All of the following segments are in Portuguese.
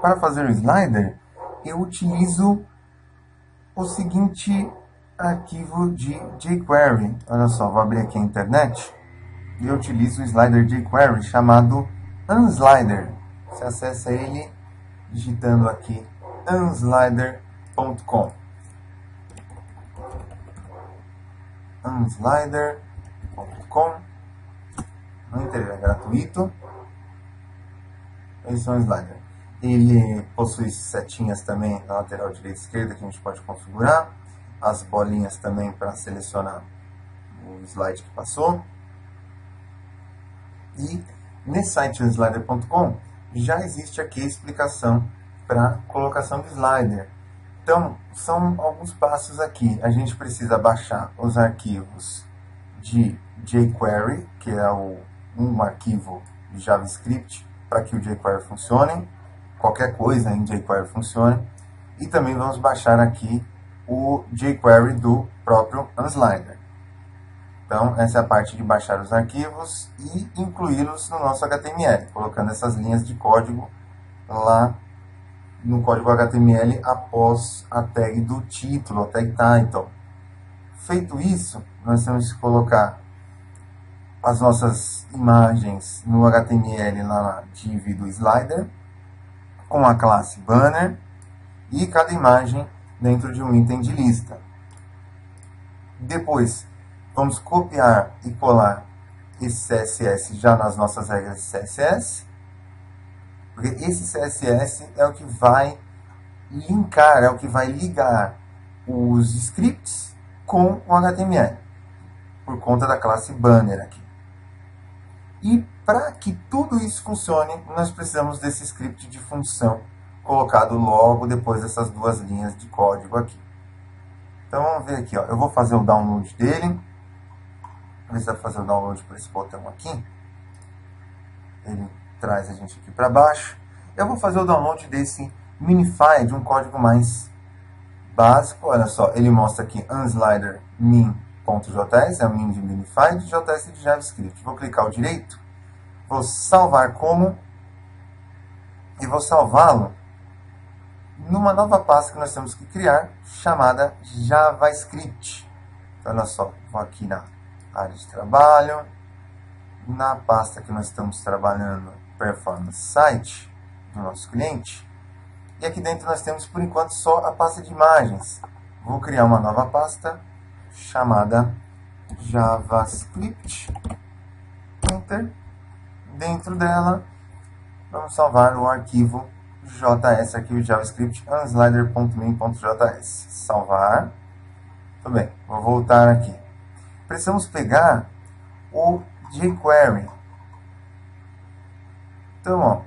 para fazer o slider, eu utilizo o seguinte arquivo de jQuery. Olha só, vou abrir aqui a internet e eu utilizo o slider jQuery chamado unslider. Você acessa ele digitando aqui unslider.com. unslider.com. No interior é gratuito. Esse é um slider. Ele possui setinhas também na lateral direita e esquerda que a gente pode configurar. As bolinhas também para selecionar o slide que passou. E nesse site unslider.com já existe aqui a explicação para colocação de slider. Então, são alguns passos aqui. A gente precisa baixar os arquivos de jQuery, que é um arquivo de JavaScript para que o jQuery funcione. Qualquer coisa em jQuery funcione. E também vamos baixar aqui o jQuery do próprio unslider. Então, essa é a parte de baixar os arquivos e incluí-los no nosso HTML, colocando essas linhas de código lá no código HTML após a tag do título, a tag title. Feito isso, nós temos que colocar as nossas imagens no HTML lá na div do slider, com a classe banner, e cada imagem dentro de um item de lista. Depois, vamos copiar e colar esse CSS já nas nossas regras de CSS, porque esse CSS é o que vai linkar, é o que vai ligar os scripts com o HTML, por conta da classe banner aqui. E para que tudo isso funcione, nós precisamos desse script de função colocado logo depois dessas duas linhas de código aqui. Então vamos ver aqui, ó. Eu vou fazer o download dele. Vou ver se vai fazer o download por esse botão aqui. Ele traz a gente aqui para baixo. Eu vou fazer o download desse minify, de um código mais básico. Olha só, ele mostra aqui unslider min.js, é o min de minify, de JS de JavaScript. Vou clicar o direito, vou salvar como, e vou salvá-lo numa nova pasta que nós temos que criar, chamada JavaScript. Então, olha só, vou aqui na área de trabalho, na pasta que nós estamos trabalhando, Performance Site, do nosso cliente. E aqui dentro nós temos, por enquanto, só a pasta de imagens. Vou criar uma nova pasta, chamada JavaScript. Enter. Dentro dela, vamos salvar o arquivo JS, arquivo JavaScript, unslider.min.js. Salvar. Tudo bem, vou voltar aqui. Precisamos pegar o jQuery. Então, ó,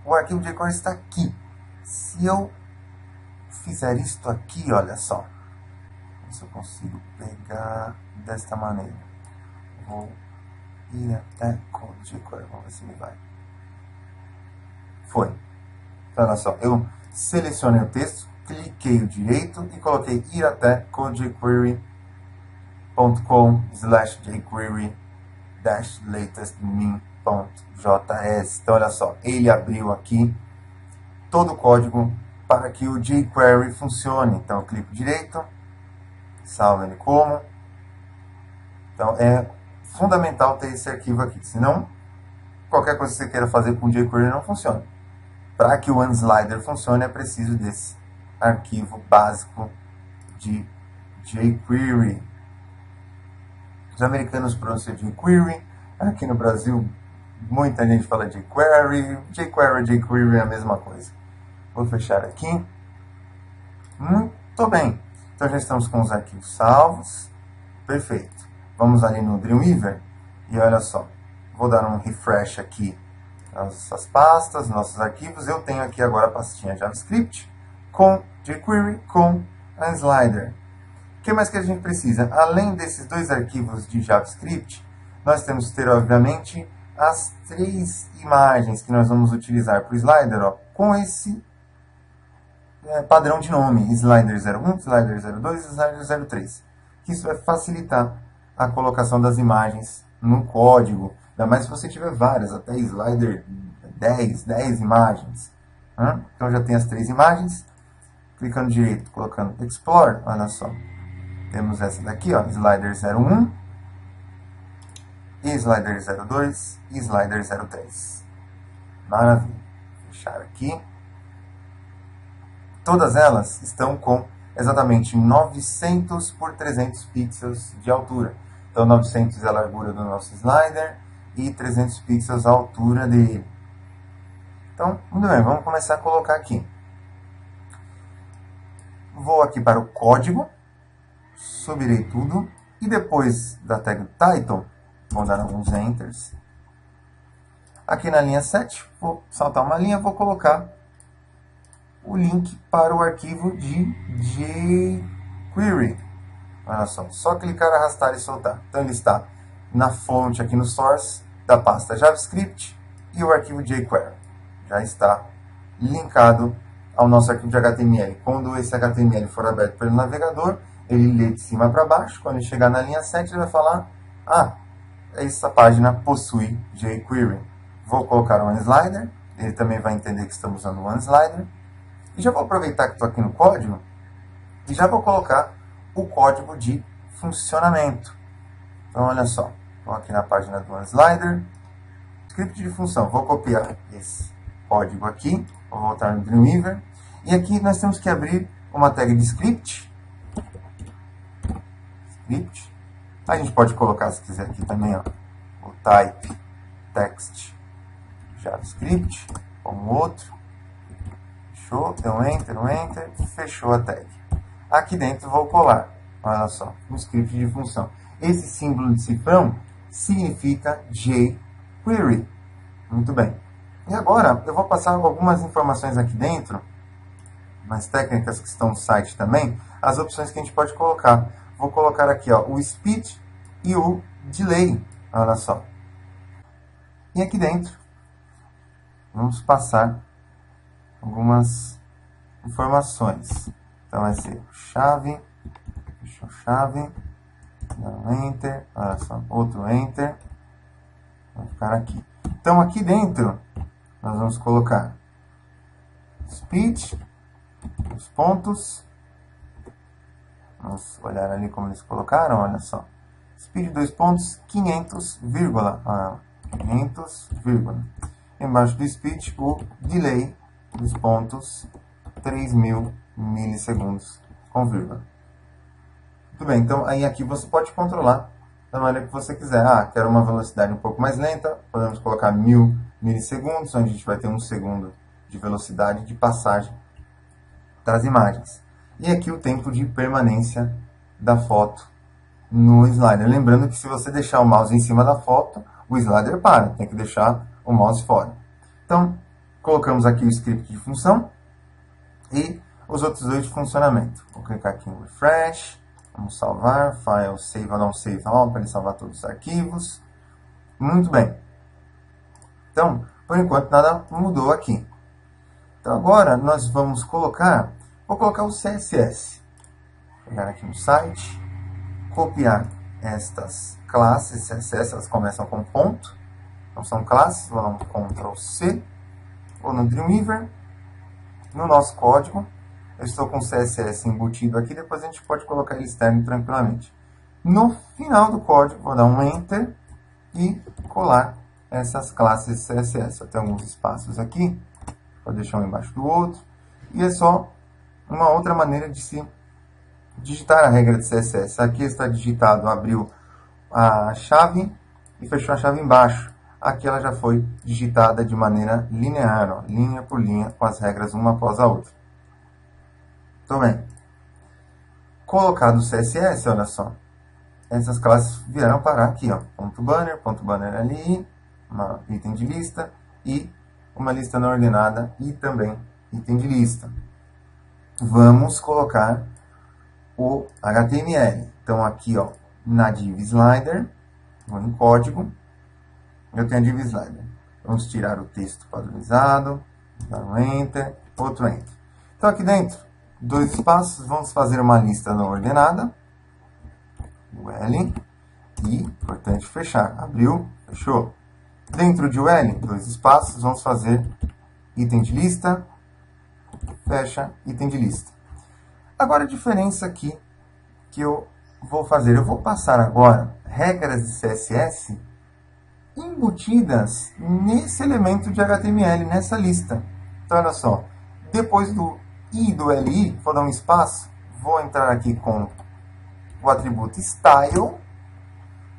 o arquivo jQuery está aqui. Se eu fizer isto aqui, olha só, se eu consigo pegar desta maneira, vou ir até com o jQuery, vamos ver se me vai. Foi. Então, olha só, eu selecionei o texto, cliquei o direito e coloquei ir até codejQuery.com/latest-min.js. Então, olha só, ele abriu aqui todo o código para que o jQuery funcione. Então, eu clico direito, salvo ele como. Então, é fundamental ter esse arquivo aqui, senão qualquer coisa que você queira fazer com jQuery não funciona. Para que o unslider funcione, é preciso desse arquivo básico de jQuery. Os americanos pronunciam jQuery, aqui no Brasil muita gente fala jQuery, jQuery é a mesma coisa. Vou fechar aqui. Muito bem. Então já estamos com os arquivos salvos. Perfeito. Vamos ali no Dreamweaver e olha só. Vou dar um refresh aqui nas pastas, nossos arquivos. Eu tenho aqui agora a pastinha JavaScript com jQuery, com unslider. O que mais que a gente precisa? Além desses dois arquivos de JavaScript, nós temos que ter, obviamente, as três imagens que nós vamos utilizar para o slider, ó, com esse padrão de nome, slider 01, slider 02 e slider 03. Isso vai facilitar a colocação das imagens no código, ainda mais se você tiver várias, até slider 10 imagens. Então já tem as 3 imagens. Clicando direito, colocando Explore, olha só. Temos essa daqui, ó, Slider 01, e Slider 02 e Slider 03. Maravilha. Fechar aqui. Todas elas estão com exatamente 900 por 300 pixels de altura. Então 900 é a largura do nosso slider e 300 pixels a altura dele. Então, muito bem, vamos começar a colocar aqui. Vou aqui para o código, subirei tudo, e depois da tag title, vou dar alguns enters. Aqui na linha 7, vou saltar uma linha, vou colocar o link para o arquivo de jQuery. Olha só clicar, arrastar e soltar. Então ele está na fonte aqui no source da pasta JavaScript e o arquivo jQuery já está linkado ao nosso arquivo de HTML. Quando esse HTML for aberto pelo navegador, ele lê de cima para baixo. Quando ele chegar na linha 7, ele vai falar: essa página possui jQuery. Vou colocar um OneSlider, ele também vai entender que estamos usando o OneSlider. E já vou aproveitar que estou aqui no código e já vou colocar o código de funcionamento. Então, olha só, estou aqui na página do OneSlider, script de função. Vou copiar esse código aqui, vou voltar no Dreamweaver, e aqui nós temos que abrir uma tag de script. A gente pode colocar, se quiser, aqui também, ó, o type text JavaScript, como outro. Fechou, deu um enter, fechou a tag. Aqui dentro vou colar, olha só, um script de função. Esse símbolo de cifrão significa jQuery. Muito bem. E agora eu vou passar algumas informações aqui dentro, umas técnicas que estão no site também, as opções que a gente pode colocar. Vou colocar aqui, ó, o speed e o delay, olha só. E aqui dentro vamos passar algumas informações. Então vai ser chave, fechou chave, dá um enter, olha só, outro enter, vai ficar aqui. Então aqui dentro nós vamos colocar speed, os pontos, vamos olhar ali como eles colocaram, olha só, speed 2 pontos, 500, vírgula, 500, vírgula. Embaixo do speed, o delay dos pontos, 3.000 milissegundos com vírgula. Muito bem, então aí aqui você pode controlar da maneira que você quiser. Quero uma velocidade um pouco mais lenta, podemos colocar 1.000 milissegundos, onde a gente vai ter 1 segundo de velocidade de passagem das imagens. E aqui o tempo de permanência da foto no slider. Lembrando que se você deixar o mouse em cima da foto, o slider para, tem que deixar o mouse fora. Então, colocamos aqui o script de função e os outros dois de funcionamento. Vou clicar aqui em Refresh, vamos salvar, File, Save ou não Save All, para ele salvar todos os arquivos. Muito bem. Então, por enquanto nada mudou aqui. Então agora nós vamos colocar, vou colocar o CSS. Vou pegar aqui no site, copiar estas classes CSS, elas começam com ponto. Então são classes, vou dar um Ctrl C, ou no Dreamweaver, no nosso código, eu estou com o CSS embutido aqui, depois a gente pode colocar ele externo tranquilamente. No final do código, vou dar um Enter e colar essas classes CSS. Eu tenho alguns espaços aqui, vou deixar um embaixo do outro, e é só uma outra maneira de se digitar a regra de CSS. Aqui está digitado, abriu a chave e fechou a chave embaixo. Aqui ela já foi digitada de maneira linear, ó, linha por linha, com as regras uma após a outra. Muito bem. Colocado o CSS, olha só. Essas classes vieram parar aqui, ó. Ponto banner ali, uma item de lista e uma lista não ordenada e também item de lista. Vamos colocar o HTML. Então aqui, ó, na div slider, vou em código, eu tenho a div slider. Vamos tirar o texto padronizado, dar um enter, outro enter. Então aqui dentro, 2 espaços, vamos fazer uma lista não ordenada, UL, e, importante, fechar. Abriu, fechou. Dentro de UL, 2 espaços, vamos fazer item de lista, fecha item de lista. Agora a diferença aqui que eu vou fazer, eu vou passar agora regras de CSS embutidas nesse elemento de HTML, nessa lista. Então, olha só, depois do I e do LI, vou dar um espaço, vou entrar aqui com o atributo style.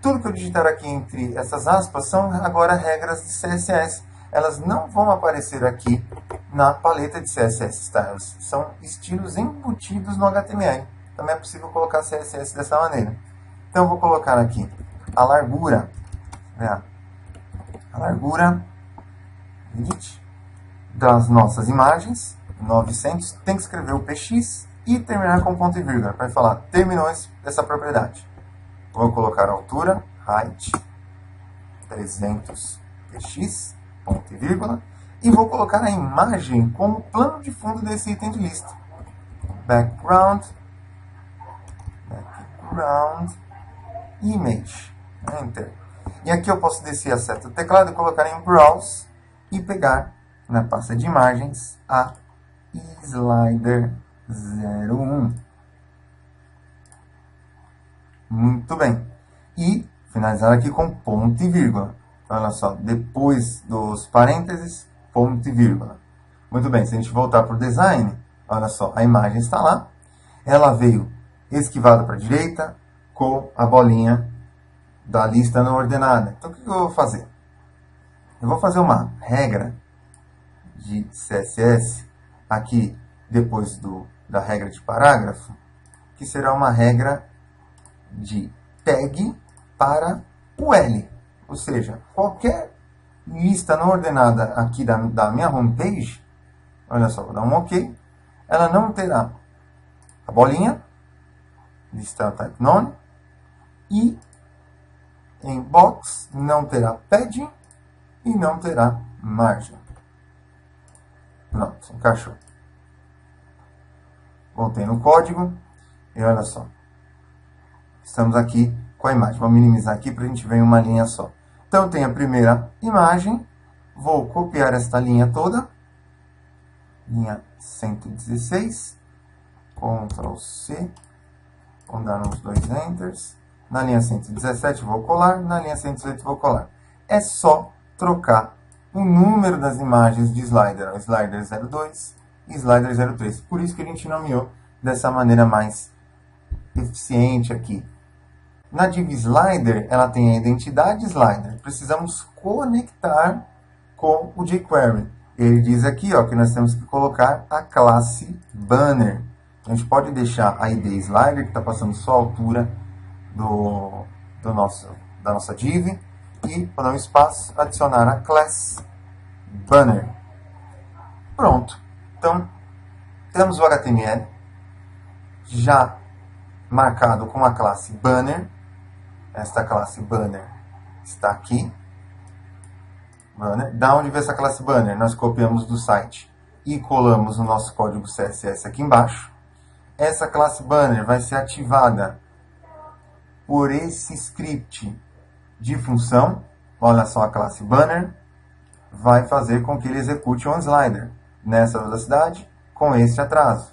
Tudo que eu digitar aqui entre essas aspas são agora regras de CSS. Elas não vão aparecer aqui na paleta de CSS Styles. São estilos embutidos no HTML. Também é possível colocar CSS dessa maneira. Então, eu vou colocar aqui a largura, né? A largura das nossas imagens, 900, tem que escrever o PX e terminar com ponto e vírgula, para falar, terminou essa propriedade. Vou colocar a altura, height, 300 PX, ponto e vírgula, e vou colocar a imagem como plano de fundo desse item de lista. Background, image, enter. E aqui eu posso descer a seta do teclado e colocar em Browse e pegar na pasta de imagens a Slider 01. Muito bem. E finalizar aqui com ponto e vírgula. Então, olha só, depois dos parênteses, ponto e vírgula. Muito bem, se a gente voltar para o design, olha só, a imagem está lá. Ela veio esquivada para a direita com a bolinha da lista não ordenada. Então, o que eu vou fazer? Eu vou fazer uma regra de CSS aqui depois da regra de parágrafo, que será uma regra de tag para o L. Ou seja, qualquer lista não ordenada aqui da minha homepage, olha só, vou dar um OK, ela não terá a bolinha, lista type none, e em box não terá padding e não terá margem. Pronto, encaixou. Voltei no código e olha só. Estamos aqui com a imagem. Vou minimizar aqui para a gente ver uma linha só. Então, eu tenho a primeira imagem. Vou copiar esta linha toda. Linha 116. Ctrl C. Vou dar uns 2 enters. Na linha 117 vou colar. Na linha 118 vou colar. É só trocar o número das imagens de slider. O slider 02 e slider 03. Por isso que a gente nomeou dessa maneira mais eficiente aqui. Na div slider, ela tem a identidade slider. Precisamos conectar com o jQuery. Ele diz aqui, ó, que nós temos que colocar a classe banner. A gente pode deixar a id slider, que está passando só a altura da nossa div, e, para dar um espaço, adicionar a class banner. Pronto. Então, temos o HTML já marcado com a classe banner. Esta classe banner está aqui. Banner. Da onde veio essa classe banner? Nós copiamos do site e colamos o nosso código CSS aqui embaixo. Essa classe banner vai ser ativada por esse script de função. Olha só, a classe banner vai fazer com que ele execute um slider nessa velocidade, com esse atraso.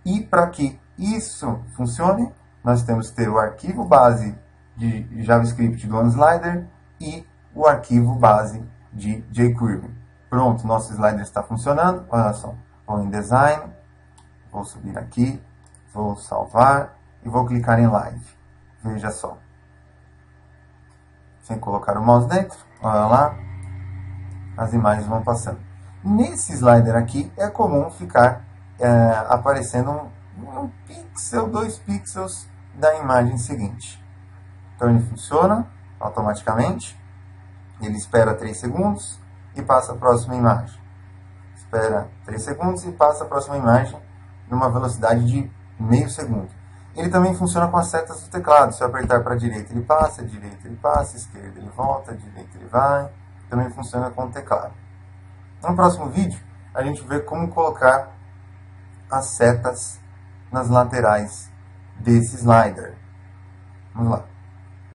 E para que isso funcione, nós temos que ter o arquivo base de JavaScript do OneSlider e o arquivo base de jQuery. Pronto, nosso slider está funcionando. Olha só, vou em Design, vou subir aqui, vou salvar e vou clicar em Live. Veja só. Sem colocar o mouse dentro, olha lá, as imagens vão passando. Nesse slider aqui, é comum ficar aparecendo um pixel, 2 pixels da imagem seguinte. Então, ele funciona automaticamente. Ele espera 3 segundos e passa a próxima imagem. Espera 3 segundos e passa a próxima imagem numa velocidade de meio segundo. Ele também funciona com as setas do teclado. Se eu apertar para a direita, ele passa, direita ele passa, esquerda ele volta, direita ele vai. Também funciona com o teclado. No próximo vídeo, a gente vê como colocar as setas nas laterais desse slider. Vamos lá.